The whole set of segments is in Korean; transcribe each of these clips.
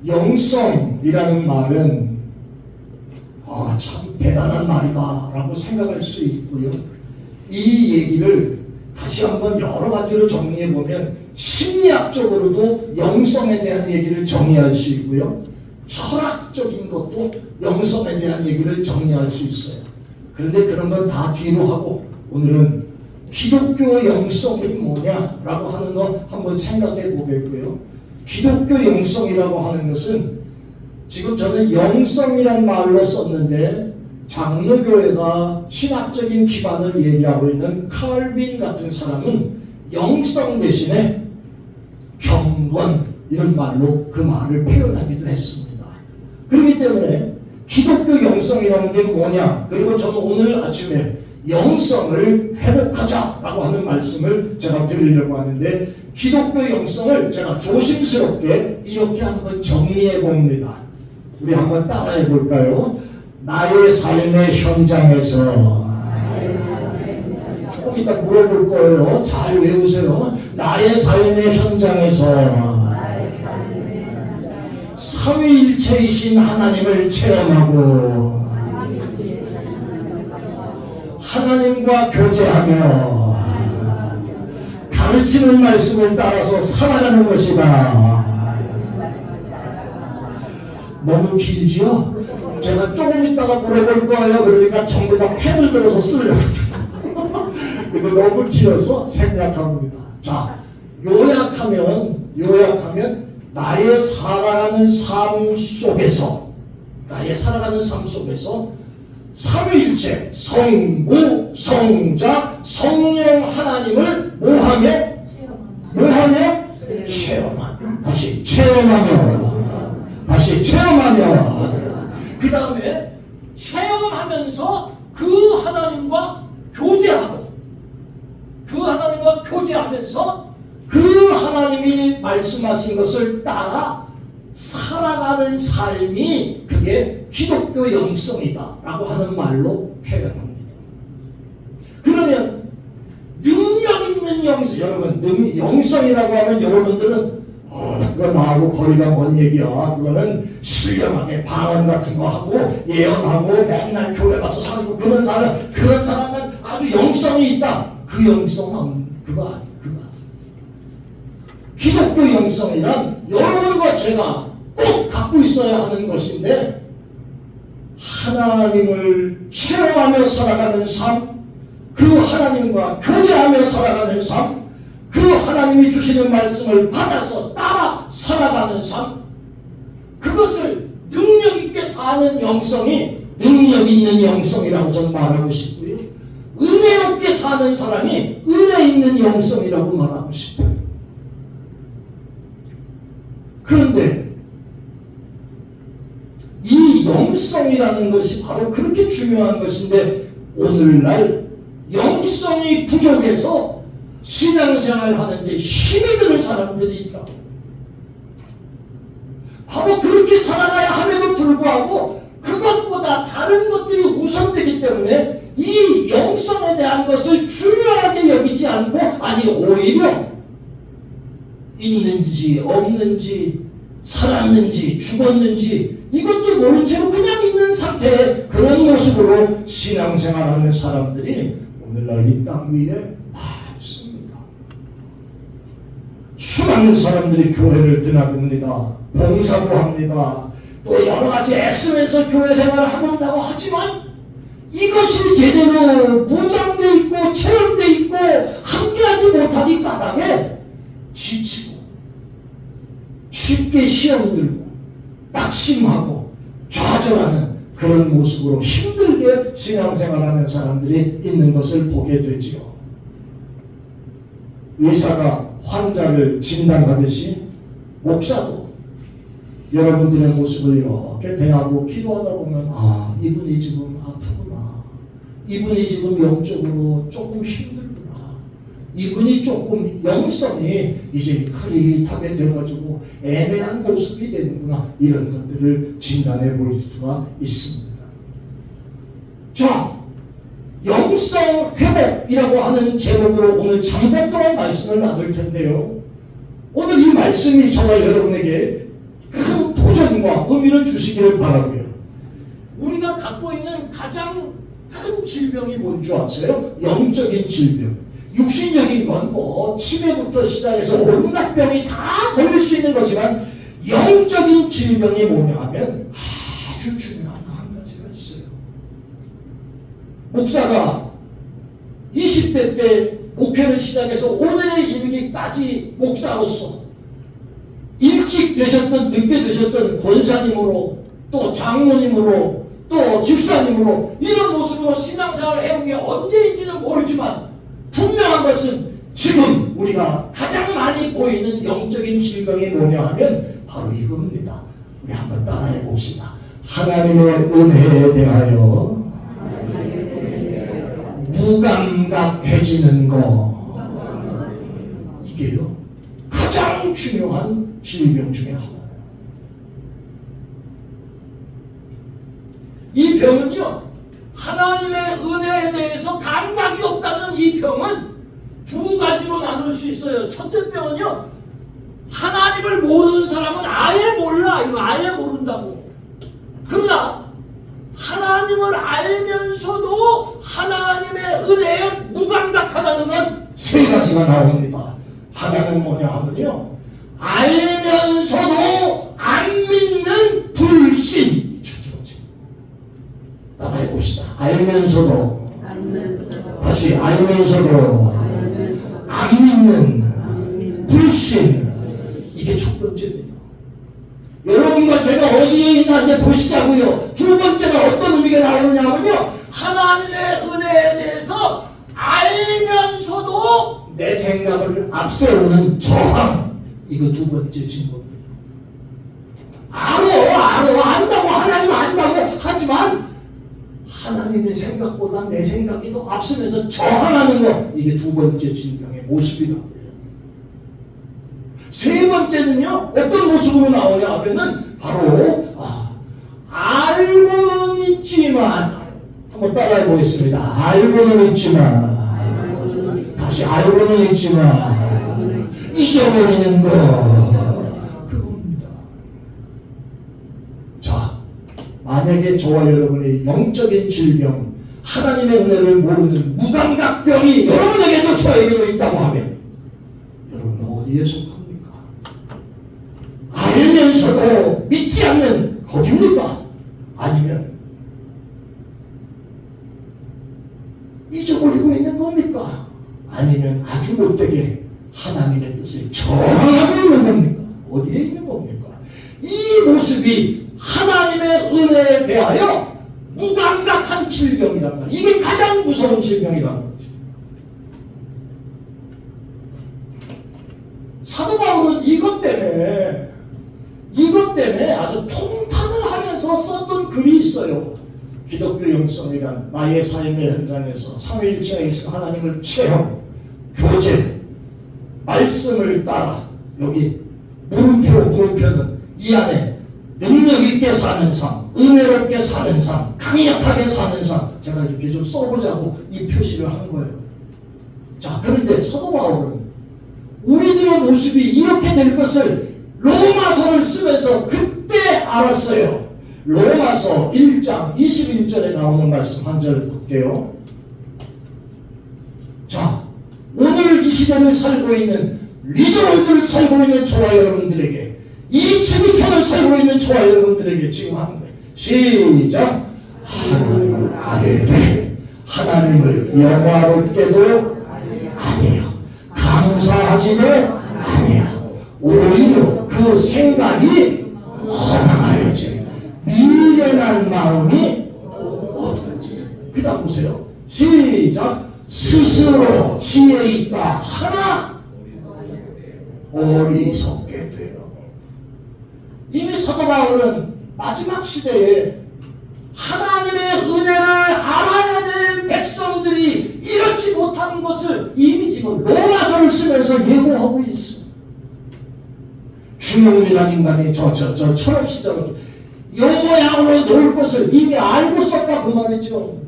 영성이라는 말은 참 대단한 말이다 라고 생각할 수 있고요. 이 얘기를 다시 한번 여러 가지로 정리해 보면 심리학적으로도 영성에 대한 얘기를 정의할 수 있고요. 철학적인 것도 영성에 대한 얘기를 정리할 수 있어요. 그런데 그런 건 다 뒤로 하고 오늘은 기독교 영성이 뭐냐라고 하는 거 한번 생각해 보겠고요. 기독교 영성이라고 하는 것은 지금 저는 영성이란 말로 썼는데 장로교회가 신학적인 기반을 얘기하고 있는 칼빈 같은 사람은 영성 대신에 경건 이런 말로 그 말을 표현하기도 했습니다. 그렇기 때문에 기독교 영성이라는 게 뭐냐, 그리고 저는 오늘 아침에 영성을 회복하자라고 하는 말씀을 제가 드리려고 하는데 기독교 영성을 제가 조심스럽게 이렇게 한번 정리해 봅니다. 우리 한번 따라해 볼까요? 나의 삶의 현장에서 조금 이따 물어볼 거예요. 잘 외우세요. 나의 삶의 현장에서 삼위일체이신 하나님을 체험하고 하나님과 교제하며 가르치는 말씀을 따라서 살아가는 것이다. 너무 길지요? 제가 조금 있다가 물어볼 거예요. 그러니까 전부 다 펜을 들어서 쓰려고. 근데 너무 길어서 생략합니다. 자, 요약하면 나의 살아가는 삶 속에서 삼위일체 성부, 성자, 성령 하나님을 뭐하며? 체험하며. 다시 체험하며 그 다음에 체험하면서 그 하나님과 교제하면서 그 하나님이 말씀하신 것을 따라 살아가는 삶이 그게 기독교 영성이다 라고 하는 말로 표현합니다. 그러면 능력 있는 영성, 여러분 영성이라고 하면 여러분들은 그거 나하고 거리가 먼 얘기야. 그거는 신령하게 방언 같은 거 하고 예언하고 맨날 교회 가서 살고 그런 사람은 아주 영성이 있다. 그 영성은 그거 아니에요. 기독교 영성이란 여러분과 제가 꼭 갖고 있어야 하는 것인데 하나님을 체험하며 살아가는 삶, 그 하나님과 교제하며 살아가는 삶, 그 하나님이 주시는 말씀을 받아서 따라 살아가는 삶, 그것을 능력 있게 사는 영성이 능력 있는 영성이라고 저는 말하고 싶고요. 은혜 없게 사는 사람이 은혜 있는 영성이라고 말하고 싶어요. 그런데 이 영성이라는 것이 바로 그렇게 중요한 것인데 오늘날 영성이 부족해서 신앙생활 하는데 힘이 드는 사람들이 있다. 바로 그렇게 살아가야 함에도 불구하고 그것보다 다른 것들이 우선되기 때문에 이 영성에 대한 것을 중요하게 여기지 않고 오히려 있는지 없는지 살았는지 죽었는지 이것도 모른 채로 그냥 있는 상태의 그런 모습으로 신앙생활하는 사람들이 오늘날 이 땅 위에 많습니다. 수많은 사람들이 교회를 드나듭니다. 봉사도 합니다. 또 여러 가지 애쓰면서 교회 생활을 해본다고 하지만 이것이 제대로 무장돼 있고 체험돼 있고 함께하지 못하기 까닭에 지치고 쉽게 시험 들고 낙심하고 좌절하는 그런 모습으로 힘들게 신앙생활하는 사람들이 있는 것을 보게 되지요. 의사가 환자를 진단하듯이 목사도 여러분들의 모습을 이렇게 대하고 기도하다 보면 이분이 지금 아프구나, 이분이 지금 영적으로 조금 힘들구나, 이분이 조금 영성이 이제 흐릿하게 되어가지고 애매한 모습이 되는구나, 이런 것들을 진단해 볼 수가 있습니다. 자, 영성 회복이라고 하는 제목으로 오늘 잠깐 동안 말씀을 나눌 텐데요. 오늘 이 말씀이 정말 여러분에게 큰 도전과 의미를 주시기를 바라고요. 우리가 갖고 있는 가장 큰 질병이 뭔 줄 아세요? 영적인 질병. 육신적인 건 뭐 치매부터 시작해서 온갖 병이 다 걸릴 수 있는 거지만 영적인 질병이 뭐냐 하면 아주 중요한 한 가지가 있어요. 목사가 20대 때 목회를 시작해서 오늘에 이르기까지 목사로서 일찍 되셨던 늦게 되셨던 권사님으로 또 장로님으로 또 집사님으로 이런 모습으로 신앙생활을 해온 게 언제인지는 모르지만 분명한 것은 지금 우리가 가장 많이 보이는 영적인 질병이 뭐냐 하면 바로 이겁니다. 우리 한번 따라해 봅시다. 하나님의 은혜에 대하여 무감각해지는 거, 이게요 가장 중요한 질병 중에 하나예요. 이 병은요 하나님의 은혜에 대해서 감각이 없다는 이 병은 두 가지로 나눌 수 있어요. 첫째 병은요 하나님을 모르는 사람은 아예 몰라. 이거 아예 모른다고. 그러나 하나님을 알면서도 하나님의 은혜에 무감각하다는 건 세 가지가 나옵니다. 하나는 뭐냐 하면요 알면서도 안 믿는 불신. 따라해 봅시다. 알면서도 다시 알면서도 안 믿는 불신. 이게 첫 번째입니다. 여러분과 제가 어디에 있나 이제 보시자고요. 두 번째가 어떤 의미가 나오느냐면요 하나님의 은혜에 대해서 알면서도 내 생각을 앞세우는 저항. 이거 두 번째 증거입니다. 안다고 하나님 안다고 하지만 하나님의 생각보다 내 생각이 더 앞서면서 저항하는 것. 이게 두 번째 질병의 모습이라고. 세 번째는요 어떤 모습으로 나오냐 하면은 바로 알고는 있지만, 한번 따라해 보겠습니다. 알고는 있지만, 다시 알고는 있지만 잊어버리는 거, 그겁니다. 자, 만약에 저와 여러분의 영적인 질병, 하나님의 은혜를 모르는 무감각병이 여러분에게도 저에게도 있다고 하면 여러분은 어디에 속합니까? 알면서도 믿지 않는 거기입니까? 아니면 잊어버리고 있는 겁니까? 아니면 아주 못되게 하나님의 뜻을 저항하고 있는 겁니까? 어디에 있는 겁니까? 이 모습이 하나님의 은혜에 대하여 무감각한 질병이란 말이에요. 이게 가장 무서운 질병이라는 거죠. 사도 바울은 이것 때문에 아주 통탄을 하면서 썼던 글이 있어요. 기독교 영성이란 나의 삶의 현장에서 삼위일체에서 하나님을 체험, 교제, 말씀을 따라, 여기 물음표는 이 안에 능력 있게 사는 삶, 은혜롭게 사는 삶, 강력하게 사는 삶. 제가 이렇게 좀 써보자고 이 표시를 한 거예요. 자, 그런데 사도 바울은 우리들의 모습이 이렇게 될 것을 로마서를 쓰면서 그때 알았어요. 로마서 1장 21절에 나오는 말씀 한 절 볼게요. 자, 오늘 이 시대를 살고 있는 리저널들을 살고 있는 저와 여러분들에게, 이 지구촌을 살고 있는 저와 여러분들에게 지금 하는 거예요. 시작. 하나님을 알되 하나님을 영화롭게도 아니에요. 감사하지도 아니에요. 오히려 그 생각이 허망하여지 미련한 마음이 없어지죠. 그 다음 보세요. 시작. 스스로 지혜 있다 하나 어리석게 돼요. 이미 사도 바울은 마지막 시대에 하나님의 은혜를 알아야 될 백성들이 이렇지 못한 것을 이미 지금 로마서를 쓰면서 예고하고 있어. 주명이라는 인간이 저 철없이도 요 모양으로 놓을 것을 이미 알고 썼다 그 말이죠.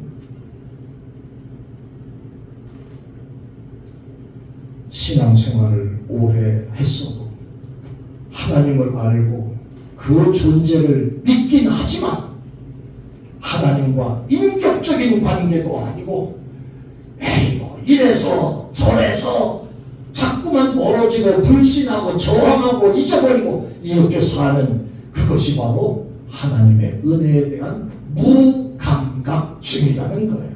신앙생활을 오래 했어도 하나님을 알고 그 존재를 믿긴 하지만 하나님과 인격적인 관계도 아니고 에이 뭐 이래서 저래서 자꾸만 멀어지고 불신하고 저항하고 잊어버리고 이렇게 사는 그것이 바로 하나님의 은혜에 대한 무감각증이라는 거예요.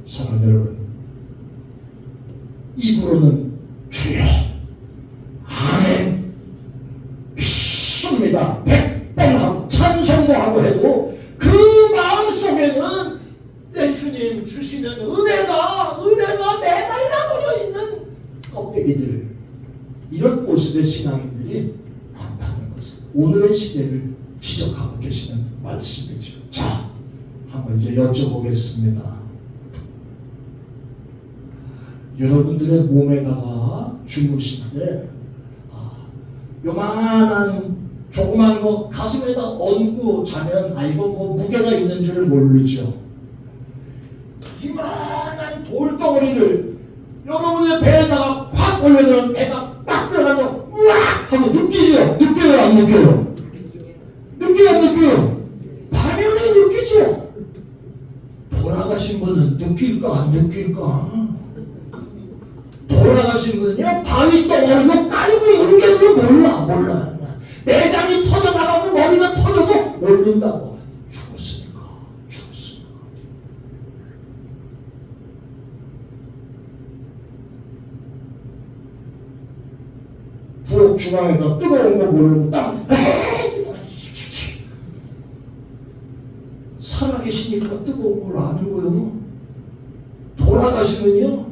사랑하는 여러분, 입으로는 주여 아멘 믿습니다 백번하고 찬송하고 해도 그 마음속에는 내 주님 주시는 은혜가 메말라버려 있는 껍데기들, 이런 모습의 신앙인들이 많다는 것을 오늘의 시대를 지적하고 계시는 말씀이죠. 자, 한번 이제 여쭤보겠습니다. 여러분들의 몸에다가 주무시는데 요만한 조그만 거 가슴에다 얹고 자면 이거 뭐 무게가 있는 줄 모르죠. 이만한 돌덩어리를 여러분의 배에다가 확 올려놓으면 배가 빡 들어가면 우악 하고 느끼죠? 느껴요? 안 느껴요? 느껴요? 안 느껴요? 당연히 느끼죠? 돌아가신 분은 느낄까 안 느낄까? 돌아가신 분은요 바위 덩어리도 깔고 물개도 몰라. 내장이 터져나가고 머리가 터져도 모른다고. 죽었으니까. 부엌 주방에다 뜨거운 거 모르고 딱 살아계시니까 뜨거운 걸 아니고요. 돌아가시면요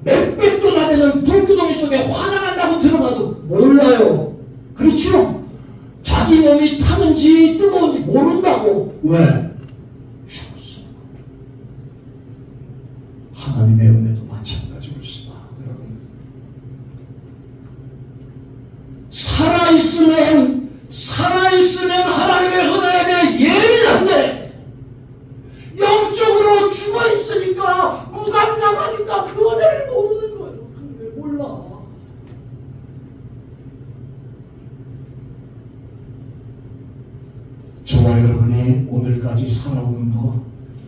몇백 도 안에는 불구덩이 속에 화장한다고 들어가도 몰라요. 그렇죠? 자기 몸이 타는지 뜨거운지 모른다고. 왜? 죽었어. 하나님의 은혜도 마찬가지입니다. 여러분, 살아있으면 하나님의 은혜에 대해 예민한데 영적으로 죽어있으니까 무감각하니까 그 은혜를 모르는 거예요. 왜 몰라? 저와 여러분이 오늘까지 살아오는 거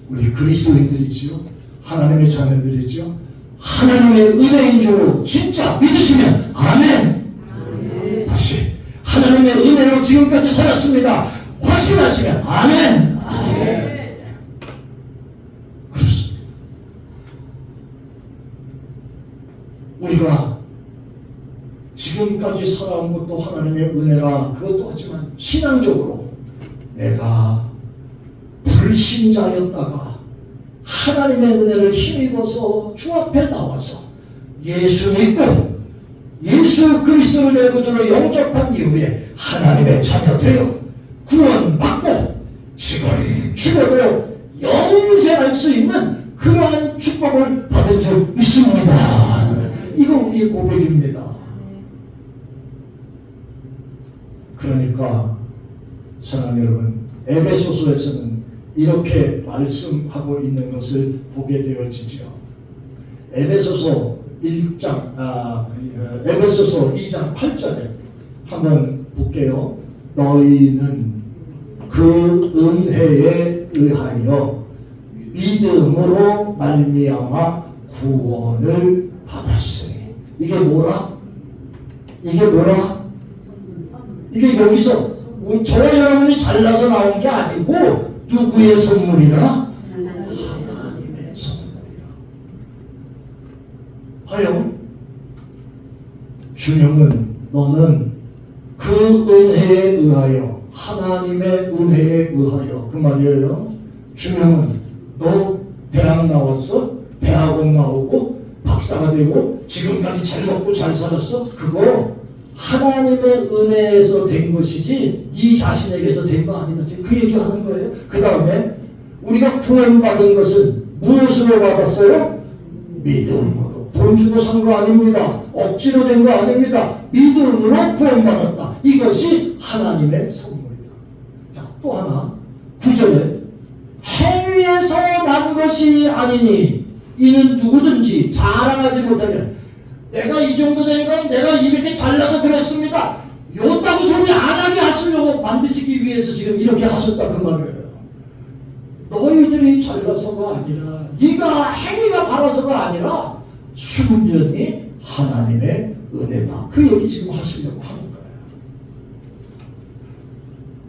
우리 그리스도인들이지요. 하나님의 자녀들이지요. 하나님의 은혜인 줄 진짜 믿으시면 아멘. 아멘. 다시 하나님의 은혜로 지금까지 살았습니다. 확신하시면 아멘. 아멘. 그렇습니다. 우리가 지금까지 살아온 것도 하나님의 은혜라 그것도 하지만 신앙적으로 내가 불신자였다가 하나님의 은혜를 힘입어서 주 앞에 나와서 예수 믿고 예수 그리스도를 내 구주로 영접한 이후에 하나님의 자녀 되어 구원받고 지금 죽어도 영생할 수 있는 그러한 축복을 받은 줄 믿습니다. 이거 우리의 고백입니다. 그러니까 사랑하는 여러분, 에베소서에서는 이렇게 말씀하고 있는 것을 보게 되어지죠. 에베소서 2장 8절에 한번 볼게요. 너희는 그 은혜에 의하여 믿음으로 말미암아 구원을 받았으니. 이게 뭐라? 이게 여기서 저와 여러분이 잘나서 나온 게 아니고 누구의 선물이라? 하나님의 선물이라. 하여 주님은 너는 그 은혜에 의하여 하나님의 은혜에 의하여 그 말이에요. 주님은 너 대학 나왔어? 대학원 나오고 박사가 되고 지금까지 잘 먹고 잘 살았어? 그거 하나님의 은혜에서 된 것이지 네 자신에게서 된 거 아니다. 지금 그 얘기하는 거예요. 그 다음에 우리가 구원받은 것은 무엇으로 받았어요? 믿음으로. 돈 주고 산 거 아닙니다. 억지로 된 거 아닙니다. 믿음으로 구원받았다. 이것이 하나님의 선물이다. 자, 또 하나 9절에 행위에서 난 것이 아니니 이는 누구든지 자랑하지 못하면 내가 이 정도 된 건 내가 이렇게 잘나서 그랬습니다. 요따구 소리 안 하게 하시려고 만드시기 위해서 지금 이렇게 하셨다 그 말이에요. 너희들이 잘나서가 아니라 네가 행위가 바라서가 아니라 순전히 하나님의 은혜다. 그 얘기 지금 하시려고 하는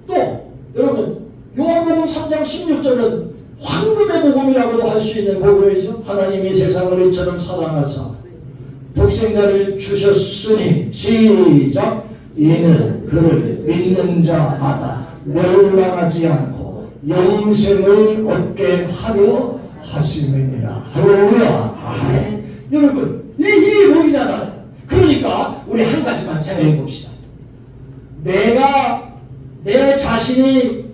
거예요. 또 여러분 요한복음 3장 16절은 황금의 복음이라고도 할 수 있는 복음이죠. 하나님이 세상을 이처럼 사랑하사 독생자를 주셨으니 시작 이는 그를 믿는 자마다 멸망하지 않고 영생을 얻게 하려 하심이니라. 할렐루야. 아멘. 여러분 이 복이잖아요. 그러니까 우리 한 가지만 생각해 봅시다. 내 자신이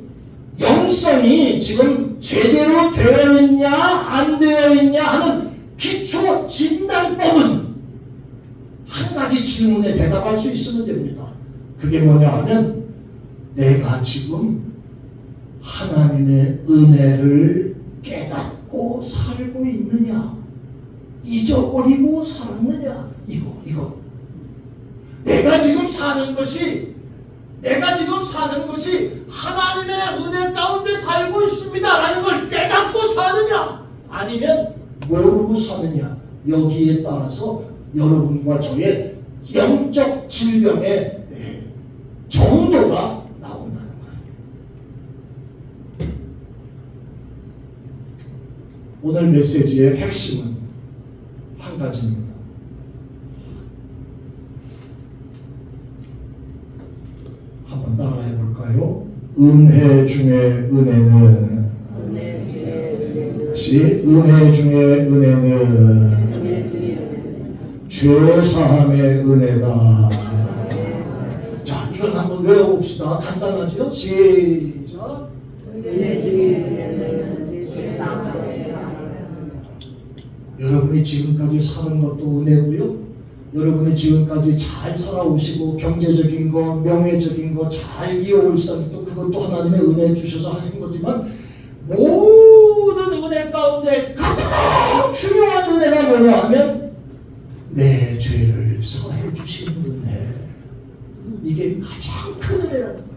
영성이 지금 제대로 되어 있냐 안 되어 있냐 하는 기초 진단법은 한 가지 질문에 대답할 수 있으면 됩니다. 그게 뭐냐 하면 내가 지금 하나님의 은혜를 깨닫고 살고 있느냐 잊어버리고 살았느냐 이거 내가 지금 사는 것이 하나님의 은혜 가운데 살고 있습니다라는 걸 깨닫고 사느냐 아니면 모르고 사느냐 여기에 따라서 여러분과 저의 영적 질병의 정도가 나온다는 거예요. 오늘 메시지의 핵심은 한 가지입니다. 한번 따라해 볼까요? 은혜 중에 은혜는 다시 은혜 중에 은혜는 죄사함의 은혜다. 자, 이건 한번 외워봅시다. 간단하죠? 시작. 여러분이 지금까지 사는 것도 은혜고요. 여러분이 지금까지 잘 살아오시고 경제적인 거, 명예적인 거 잘 이어올 수 있는 그것도 하나님의 은혜 주셔서 하신 거지만 모든 은혜 가운데 가장 중요한 은혜가 뭐냐 하면 내 죄를 사해 주시는 은혜. 이게 가장 큰 은혜라는 거예요.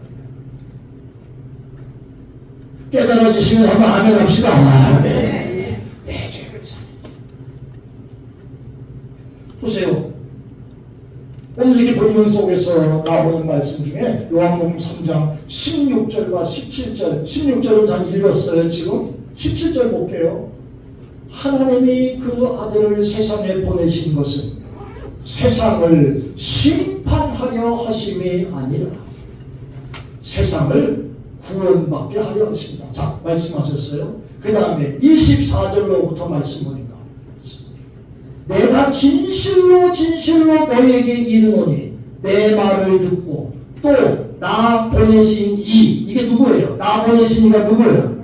깨달아지시면 한번 아멘 합시다. 아멘. 내 죄를 사해. 보세요. 오늘 이렇게 본문 속에서 나오는 말씀 중에 요한복음 3장 16절과 17절 16절은 잘 읽었어요. 지금 17절 볼게요. 하나님이 그 아들을 세상에 보내신 것은 세상을 심판하려 하심이 아니라 세상을 구원받게 하려 하십니다. 자, 말씀하셨어요. 그 다음에 24절로부터 말씀 보니까 내가 진실로 너희에게 이르노니 내 말을 듣고 또 나 보내신 이게 누구예요? 나 보내신 이가 누구예요?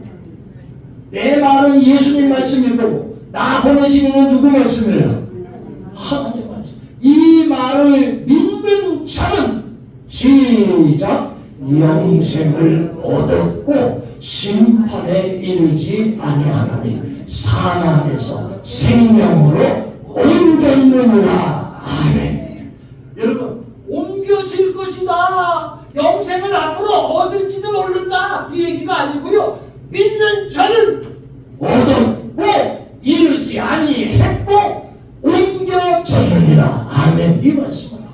내 말은 예수님 말씀일 거고 나 보내신 이는 누구 말씀이에요? 하나님 말씀. 이 말을 믿는 자는 시작 영생을 얻었고 심판에 이르지 아니하나니 사망에서 생명으로 옮겼느니라. 아멘. 여러분 옮겨질 것이다. 영생을 앞으로 얻을지도 모른다. 이 얘기가 아니고요. 믿는 자는 얻었고 이르지 아니했고 옮겨졌느니라. 아멘. 이 말씀을 합니다.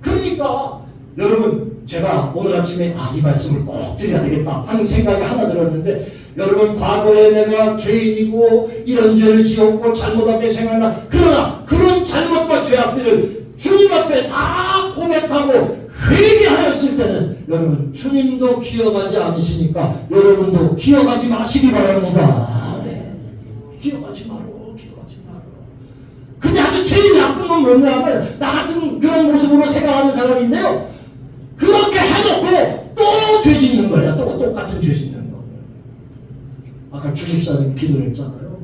그러니까 여러분 제가 오늘 아침에 이 말씀을 꼭 드려야 되겠다 하는 생각이 하나 들었는데 여러분 과거에 내가 죄인이고 이런 죄를 지었고 잘못한 게 생각나. 그러나 그런 잘못과 죄악들을 주님 앞에 다 고백하고 회개하였을 때는 여러분 주님도 기억하지 않으시니까 여러분도 기억하지 마시기 바랍니다. 기억하지 마라. 근데 아주 제일 나쁜 건 뭐냐면 나 같은 그런 모습으로 생각하는 사람인데요. 그렇게 해놓고 또 죄 짓는 거야. 또 똑같은 죄 짓는 거. 아까 주집사님 기도했잖아요.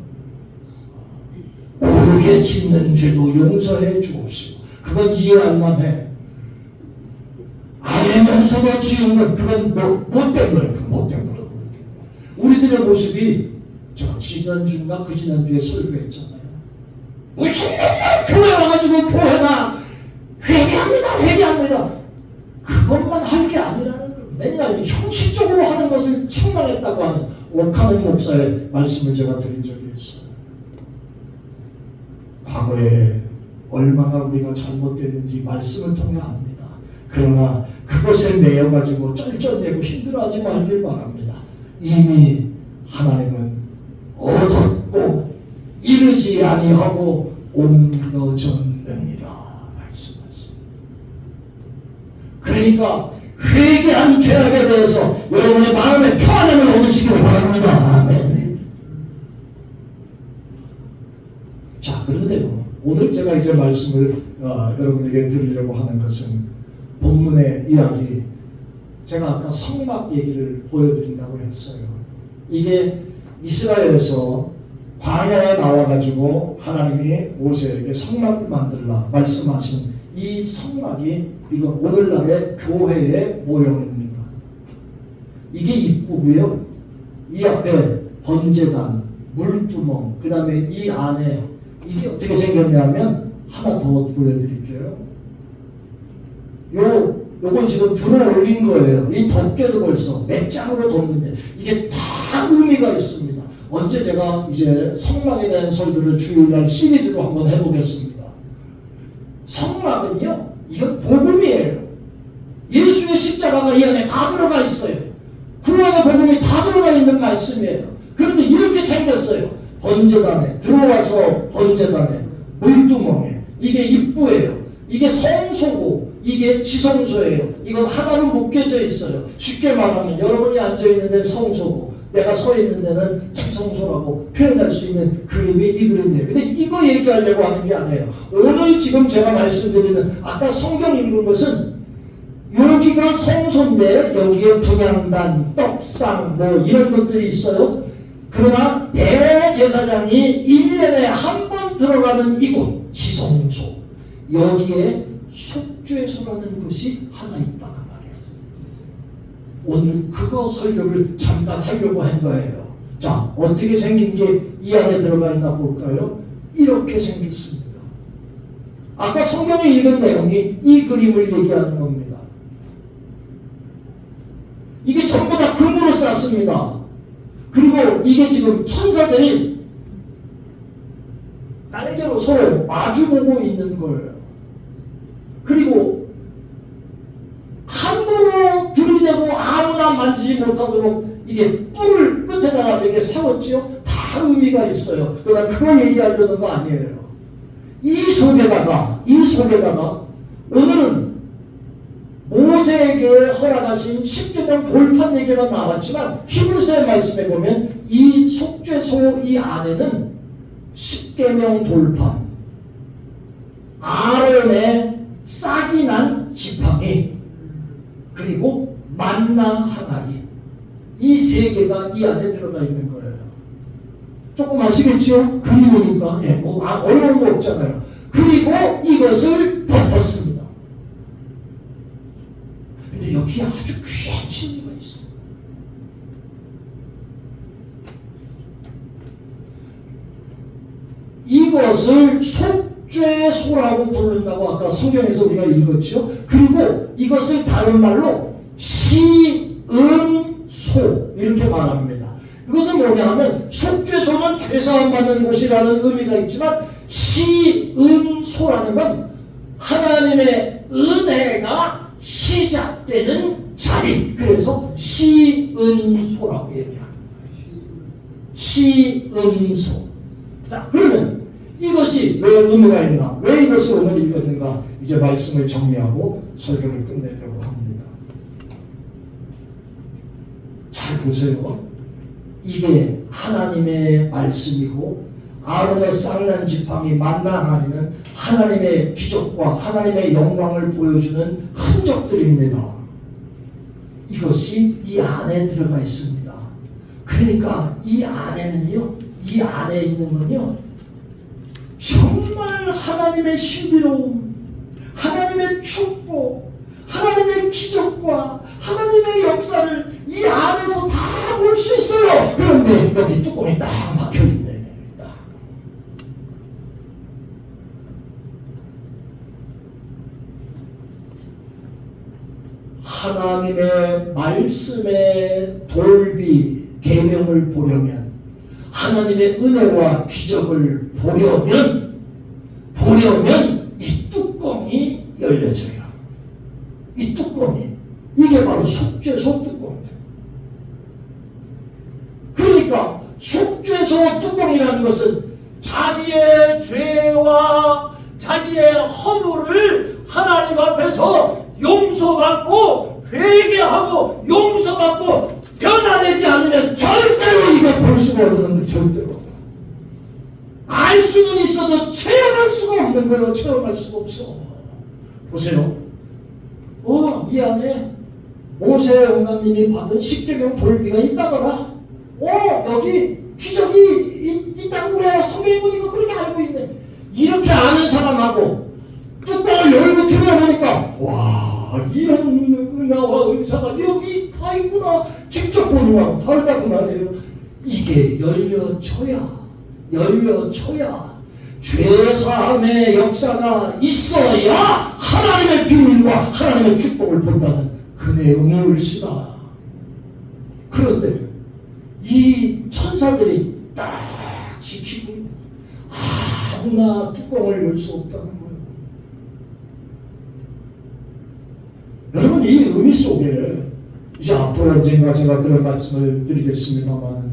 오르게 짓는 죄도 용서해 주옵시고. 그건 이해할 만해. 알면서도 지은 건 그건 못된 거예요. 그건 못된 거예요. 우리들의 모습이 제가 지난주인가 그 지난주에 설교했잖아요. 무슨 맨날 맨날 형식적으로 하는 것을 책망했다고 하는 오카멘 목사의 말씀을 제가 드린 적이 있어요. 과거에 얼마나 우리가 잘못됐는지 말씀을 통해 압니다. 그러나 그것에 매여가지고 쩔쩔매고 힘들어하지 말길 바랍니다. 이미 하나님은 얻었고 이르지 아니하고 옮겨졌느니라 말씀하십니다. 그러니까 회개한 죄악에 대해서 여러분의 마음의 평안함을 얻으시길 바랍니다. 아멘. 자, 그런데요, 오늘 제가 이제 말씀을 여러분에게 드리려고 하는 것은 본문의 이야기, 제가 아까 성막 얘기를 보여드린다고 했어요. 이게 이스라엘에서 광야에 나와가지고 하나님이 모세에게 성막을 만들라 말씀하신 이 성막이 이거 오늘날의 교회의 모형입니다. 이게 입구고요. 이 앞에 번제단, 물두멍, 그 다음에 이 안에 이게 어떻게 생겼냐면 하나 더 보여드릴게요. 요건 지금 들어 올린 거예요. 이 덮개도 벌써 몇 장으로 덮는데 이게 다 의미가 있습니다. 언제 제가 이제 성막에 대한 설교를 주일날 시리즈로 한번 해보겠습니다. 성막은요, 이건 복음이에요. 예수의 십자가가 이 안에 다 들어가 있어요. 구원의 복음이 다 들어가 있는 말씀이에요. 그런데 이렇게 생겼어요. 번제단에 들어와서 번제단에 물두멍에 이게 입구예요. 이게 성소고 이게 지성소예요. 이건 하나로 묶여져 있어요. 쉽게 말하면 여러분이 앉아있는 데는 성소고 내가 서 있는 데는 지성소라고 표현할 수 있는 그림이 이 그림이에요. 근데 이거 얘기하려고 하는 게 아니에요. 오늘 지금 제가 말씀드리는 아까 성경 읽은 것은 여기가 성소인데 여기에 분향단, 떡상 뭐 이런 것들이 있어요. 그러나 대제사장이 1년에 한 번 들어가는 이곳 지성소, 여기에 속죄소라는 것이 하나 있다는 말이에요. 오늘 그거 설교를 잠깐 하려고 한 거예요. 자, 어떻게 생긴 게 이 안에 들어가 있나 볼까요? 이렇게 생겼습니다. 아까 성경에 읽은 내용이 이 그림을 얘기하는 겁니다. 이게 전부 다 금으로 쌌습니다. 그리고 이게 지금 천사들이 날개로 서로 마주보고 있는 거예요. 그리고 함부로 들이대고 아무나 만지지 못하도록 이게 뿔을 끝에다가 이렇게 세웠지요. 다 의미가 있어요. 그러나 그거 얘기하려는 거 아니에요. 이 속에다가 오늘은 모세에게 허락하신 십계명 돌판 얘기만 나왔지만 히브리서의 말씀에 보면 이 속죄소 이 안에는 십계명 돌판, 아론의 싹이 난 지팡이, 그리고 만나 항아리, 이 세 개가 이 안에 들어가 있는 거예요. 조금 아시겠죠? 그림이니까 뭐 어려운 거 없잖아요. 그리고 이것을 덮었습니다. 근데 여기에 아주 귀한 진리가 있어요. 이것을 속죄소라고 부른다고 아까 성경에서 우리가 읽었죠. 그리고 이것을 다른 말로 시은소 이렇게 말합니다. 이것은 뭐냐 하면 속죄소는 죄사함 받는 곳이라는 의미가 있지만 시은소라는 건 하나님의 은혜가 시작되는 자리. 그래서 시은소라고 얘기합니다. 시은소. 자, 그러면 이것이 왜 의미가 있나? 왜 이것을 오늘 읽었는가? 이제 말씀을 정리하고 설교를 끝내려고 합니다. 잘 보세요. 이게 하나님의 말씀이고 아론의 쌍난 지팡이 만나하니는 하나님의 기적과 하나님의 영광을 보여주는 흔적들입니다. 이것이 이 안에 들어가 있습니다. 그러니까 이 안에는요, 이 안에 있는 건요, 정말 하나님의 신비로움, 하나님의 축복, 하나님의 기적과 하나님의 역사를 이 안에서 다 볼 수 있어요. 그런데 여기 뚜껑이 딱 막혀있네. 하나님의 말씀의 돌비 계명을 보려면, 하나님의 은혜와 기적을 보려면 이 뚜껑이 열려져요. 이 뚜껑이, 이게 바로 속죄소 뚜껑입니다. 그러니까 속죄소 뚜껑이라는 것은 자기의 죄와 자기의 허물을 하나님 앞에서 용서받고 회개하고 용서받고 변화되지 않으면 절대로 이거 볼 수가 없는 거예요. 절대로. 알 수는 있어도 체험할 수가 없는 거예요. 체험할 수가 없어. 보세요. 미안해. 모세 영감님이 받은 십계명 돌비가 있다더라. 여기 기적이 있다고 그래. 성경에 보니까 그렇게 알고 있네. 이렇게 아는 사람하고 뚜껑을 열고 들여보니까 와, 이런 은하와 은사가 여기 다 있구나. 직접 보는 거하고 다르다 그 말이에요. 이게 열려져야 죄사함의 역사가 있어야 하나님의 비밀과 하나님의 축복을 본다는 그 내용이 울시다. 그런데 이 천사들이 딱 지키고 아무나 뚜껑을 열 수 없다는 거예요. 여러분, 이 의미 속에 이제 앞으로 언젠가 제가 그런 말씀을 드리겠습니다만,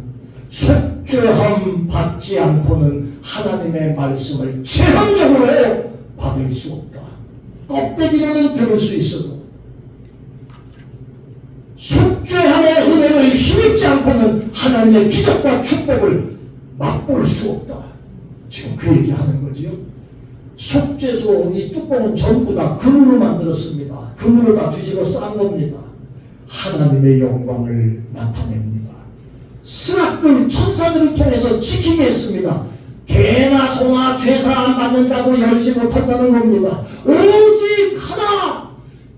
속죄함 받지 않고는 하나님의 말씀을 체험적으로 받을 수 없다. 껍데기로는 들을 수 있어도 속죄함의 은혜를 힘입지 않고는 하나님의 기적과 축복을 맛볼 수 없다. 지금 그 얘기하는 거지요. 속죄소 이 뚜껑은 전부 다 금으로 만들었습니다. 금으로 다 뒤집어 싼 겁니다. 하나님의 영광을 나타냅니다. 스락들 천사들을 통해서 지키게 했습니다. 개나 소나 죄사함 받는다고 열지 못한다는 겁니다. 오직 하나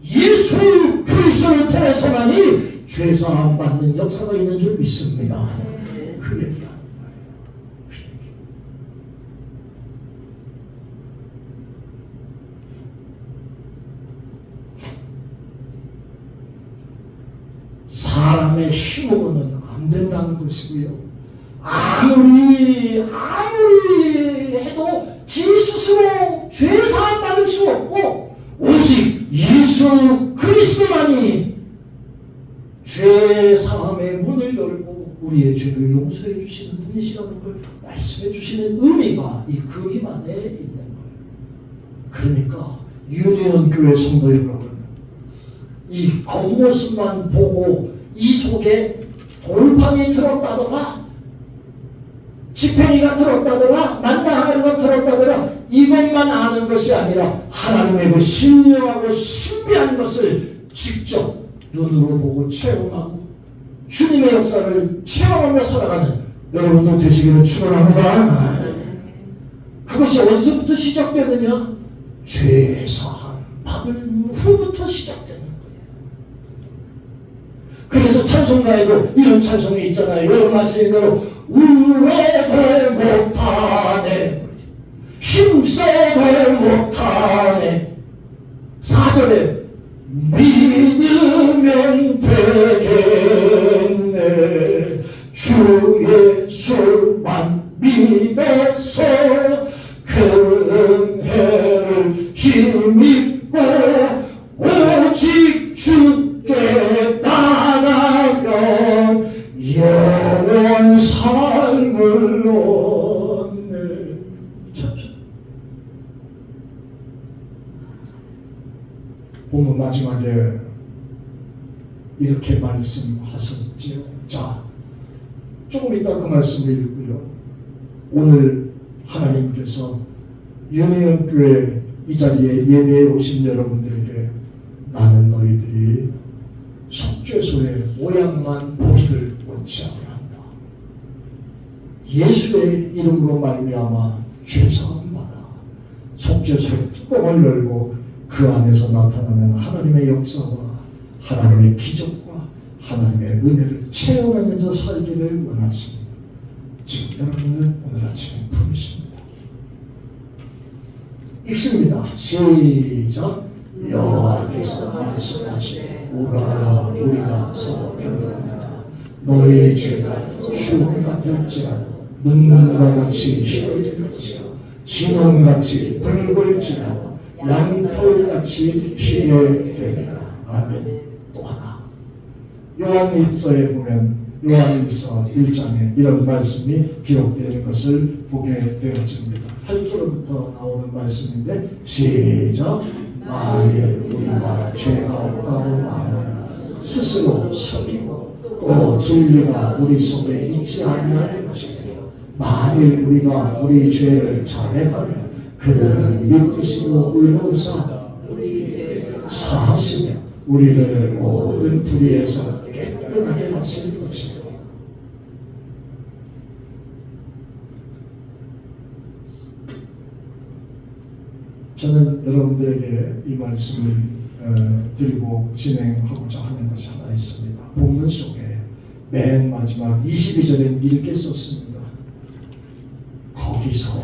예수 그리스도를 통해서만이 죄사함 받는 역사가 있는 줄 믿습니다. 그 얘기하는 거예요. 사람의 힘으로는 안 된다는 것이고요. 아무리 해도 지 스스로 죄사함 받을 수 없고 오직 예수 그리스도만이 죄사함의 문을 열고 우리의 죄를 용서해 주시는 분이시라는 걸 말씀해 주시는 의미가 이 그림 안에 있는 거예요. 그러니까 유니온 교회 성도 여러분, 이 겉모습만 보고 이 속에 돌판이 들었다더라, 지팽이가 들었다더라, 난다하리가 들었다더라, 이것만 아는 것이 아니라 하나님의 그 신령하고 신비한 것을 직접 눈으로 보고 체험하고 주님의 역사를 체험하며 살아가는 여러분도 되시기를 축원합니다. 그것이 어디서부터 시작되느냐? 죄사함 받을 후부터 시작되는 거예요. 그래서 찬송가에도 이런 찬송이 있잖아요. 여러분 아시는 대로 울어도 못하네, 힘써도 못하네. 4절에 믿으면 되겠네, 주 예수만 믿어서 그 은혜를 힘입고 오직 주께 따라면 영원 삶을 얻네. 본문 마지막에 이렇게 말씀하셨지요. 자, 조금 이따 그 말씀을 읽고요. 오늘 하나님께서 유니온 교회 이 자리에 예배에 오신 여러분들에게 나는 너희들이 속죄소의 모양만 보기를 원치 않는다. 예수의 이름으로 말미암아 죄사함 받아 속죄소의 뚜껑을 열고 그 안에서 나타나는 하나님의 역사와 하나님의 기적과 하나님의 은혜를 체험하면서 살기를 원하십니다. 지금 여러분을 오늘 아침에 부르십니다. 읽습니다. 시작. 여호와께서 말씀하시되 오라 우리가 변론하자. 너의 죄가 주홍 같을지라도 눈과 같이 희어질 것이요 진홍같이 붉을지라도 양털같이 희게 되리라. 아멘. 또 하나 요한일서에 보면 요한일서 1장에 이런 말씀이 기록되는 것을 보게 되어집니다. 8절부터 나오는 말씀인데 시작. 만일 우리가 죄가 없다고 말하면 스스로 속이고 또 진리가 우리 속에 있지 않는 것이며 만일 우리가 우리 죄를 자백하면 그는 믿으시고 의로우사 우리 죄를 사하시며 우리를 모든 불의에서 깨끗하게 하실 것이며 저는 여러분들에게 이 말씀을 드리고 진행하고자 하는 것이 하나 있습니다. 본문 속에 맨 마지막 22절에 이렇게 썼습니다. 거기서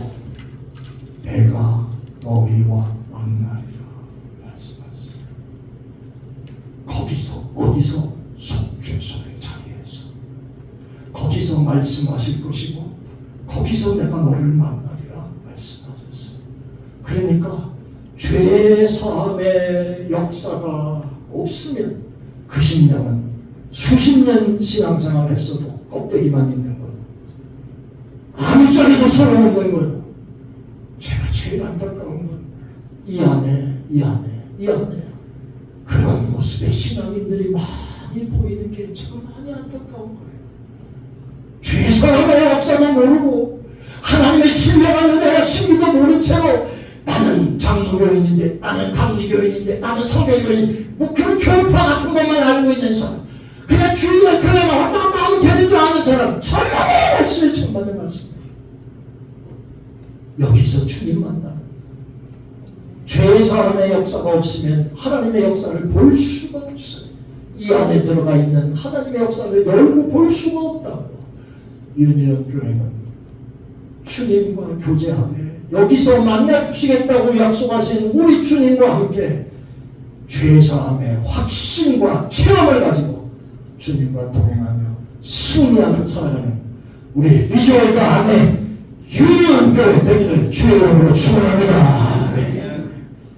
내가 너희와 만나리라 말씀하셨어요. 거기서 어디서? 속죄소의 자리에서 거기서 말씀하실 것이고 거기서 내가 너를 만나리라 말씀하셨어요. 그러니까 죄 사함의 역사가 없으면 그 신령은 수십 년 신앙생활 했어도 껍데기만 있는 거예요. 아무짝에도 소용없는 거예요. 제가 제일 안타까운 건 이 안에 그런 모습의 신앙인들이 많이 보이는 게 참 많이 안타까운 거예요. 죄 사함의 역사도 모르고 하나님의 신령한 은혜와 신비도 모른 채로 나는 장로교인인데 나는 감리교인인데 나는 성결교인 그런 교파 같은 것만 알고 있는 사람 그냥 주일날 교회만 왔다 갔다 하면 되는 줄 아는 사람 천만의 말씀을 천만의 말씀 여기서 주님 만나 죄 사함의 역사가 없으면 하나님의 역사를 볼 수가 없어요. 이 안에 들어가 있는 하나님의 역사를 열고 볼 수가 없다고. 유니온 교회는 주님과 교제하되 여기서 만나주시겠다고 약속하신 우리 주님과 함께 죄사함의 확신과 체험을 가지고 주님과 동행하며 승리하며 살아가는 우리 리조얼드 안에 유니온 교회 되기를 주의 이름으로 축원합니다.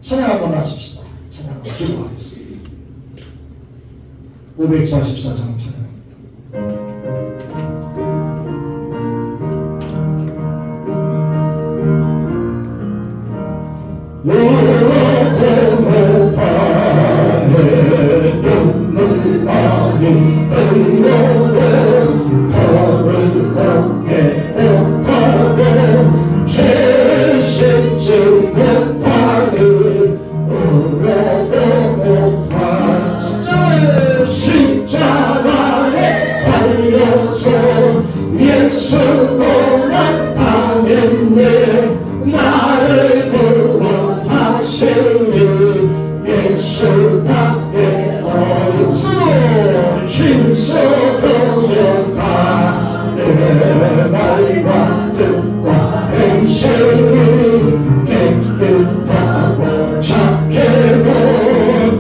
찬양 한번 하십시다. 찬양 한번 기도하겠습니다. 544장 찬양입니다. 외로워 못하네 눈물 많이 흘려도 걸을 걷게 못하고 죄를 씻지 못하니 울어도 못하 십자가에 달려서 예수로 나타냈네 나를 구원하시니 예수밖에 없어 힘써도 못하 내 말과 뜻과 행실이 깨끗하고 착해도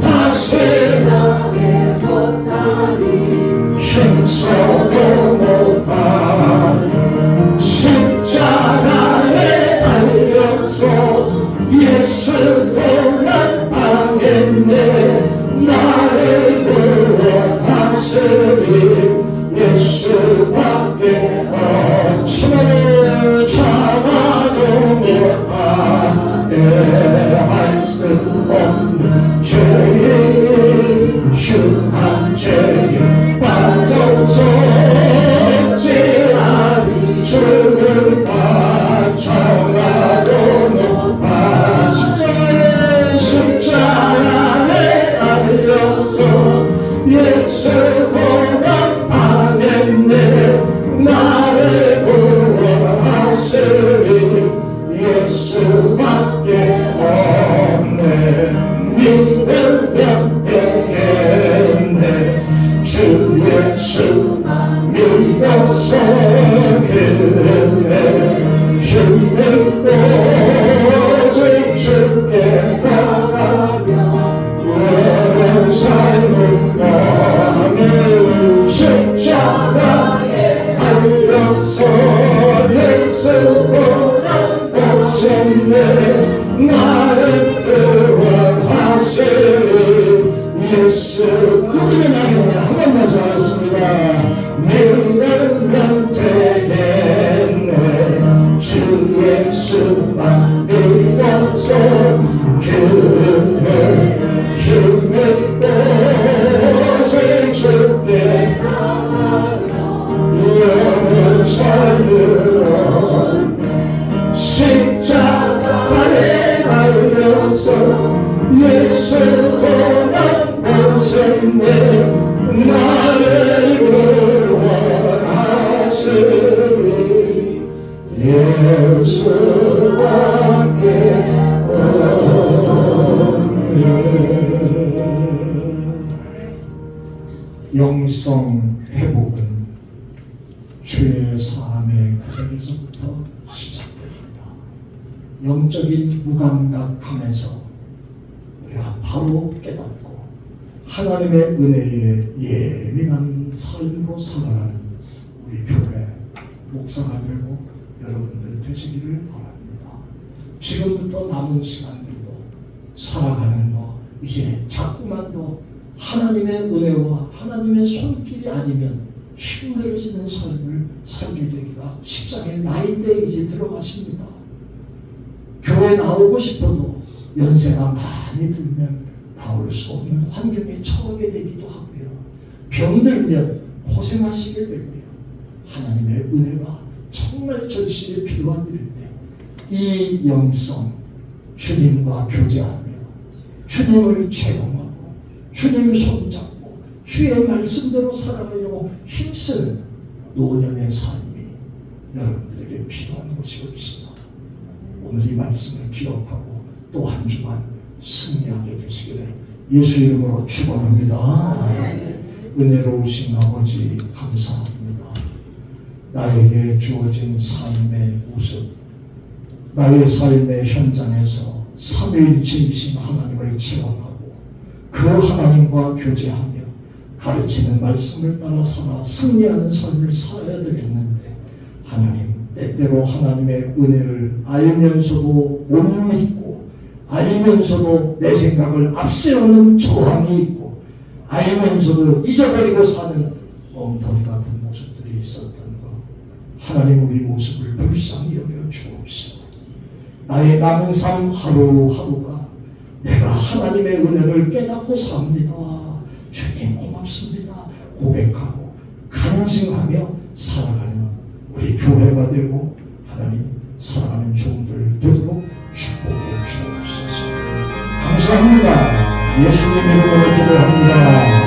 다스리게 못하니 힘써도 못하니 십자가에 달려서 예수도 나타냈네 나를 구원하시니 예수밖에 없으니 참아도 못하게 할 수 없는 죄인 흉한 죄에 빠져서 어찌하리 주를 바쳐가도 못하 십자가에 달려서 예수도 나타냈네 나를 구원하시니 예수밖에 나를 구원하시리 예수 믿으면 나겠네. 한 번만 더 하겠습니다. 믿으면 되겠네. 주 예수만 믿어서 그의 힘을 오직 주께 영원 삶으로 십자가에 달려서 예수 고난 보셨네. 나를 구원하시리 예수밖에 없네. 영성 회복은 죄 사함의 고백에서부터 시작됩니다. 영적인 무감각함에서 우리가 바로 깨닫고 하나님의 은혜에 예민한 삶으로 살아가는 우리 교회 목사가 되고 여러분들 되시기를 바랍니다. 지금부터 남은 시간들도 살아가는 거 이제 자꾸만 더 하나님의 은혜와 하나님의 손길이 아니면 힘들어지는 삶을 살게 되기가 십상의 나이대에 이제 들어가십니다. 교회 나오고 싶어도 연세가 많이 들면 나올 수 없는 환경에 처하게 되기도 하고요. 병들면 고생하시게 되고요. 하나님의 은혜가 정말 절실히 필요한 일인데 이 영성 주님과 교제하며 주님을 체험하고 주님 손잡고 주의 말씀대로 살아가려고 힘쓰는 노년의 삶이 여러분들에게 필요한 것이 없습니다. 오늘 이 말씀을 기억하고 또 한 주간 승리하게 되시기를 예수 이름으로 축원합니다. 은혜로우신 아버지 감사합니다. 나에게 주어진 삶의 모습, 나의 삶의 현장에서 삼위일체이신 하나님을 체험하고 그 하나님과 교제하며 가르치는 말씀을 따라 살아 승리하는 삶을 살아야 되겠는데 하나님 때때로 하나님의 은혜를 알면서도 못 믿고 알면서도 내 생각을 앞세우는 저항이 있고 알면서도 잊어버리고 사는 엉터리 같은 모습들이 있었던 것 하나님 우리 모습을 불쌍히 여겨 주옵시고 나의 남은 삶 하루하루가 내가 하나님의 은혜를 깨닫고 삽니다. 주님 고맙습니다. 고백하고 간증하며 살아가는 우리 교회가 되고 하나님 살아가는 종들 되도록 축복해 주옵소서. 감사합니다. 예수님 이름으로 기도합니다.